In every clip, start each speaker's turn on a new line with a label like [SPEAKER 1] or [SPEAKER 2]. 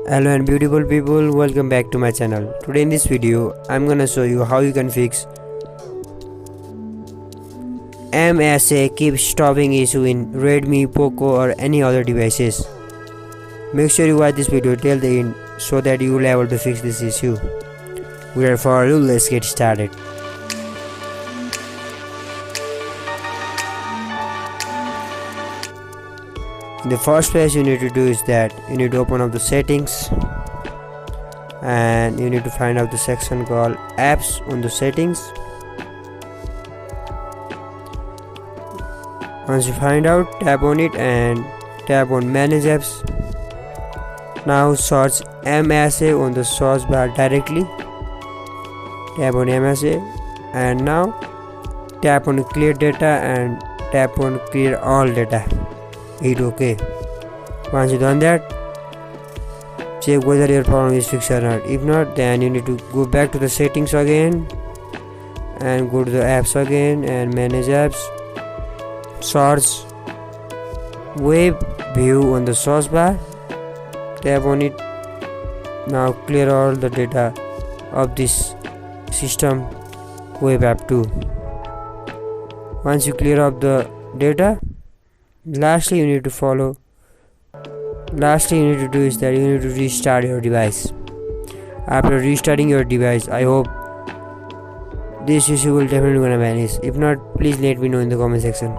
[SPEAKER 1] Hello and beautiful people, welcome back to my channel. Today in this video I'm gonna show you how you can fix MSA keeps stopping issue in Redmi, Poco or any other devices. Make sure you watch this video till the end so that you will be able to fix this issue. Without further ado, let's get started. The first place you need to do is that you need to open up the settings and you need to find out the section called apps on the settings. Once you find out, tap on it and tap on manage apps. Now search MSA on the search bar directly. Tap on MSA and now tap on clear data and tap on clear all data. Hit OK. Once you done that, check whether your problem is fixed or not. If not, then you need to go back to the settings again and go to the apps again and manage apps. Search web view on the search bar. Tap on it. Now clear all the data of this system web app 2. Once you clear up the data, lastly you need to do is that you need to restart your device. After restarting your device, I hope this issue will definitely gonna vanish. If not, please let me know in the comment section.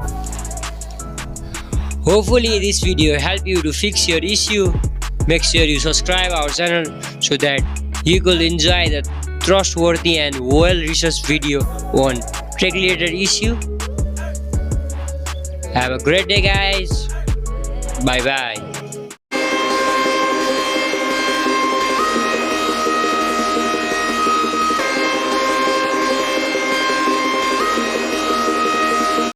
[SPEAKER 2] Hopefully this video helped you to fix your issue. Make sure you subscribe our channel so that you could enjoy the trustworthy and well-researched video on tech-related issue. Have a great day, guys. Bye bye.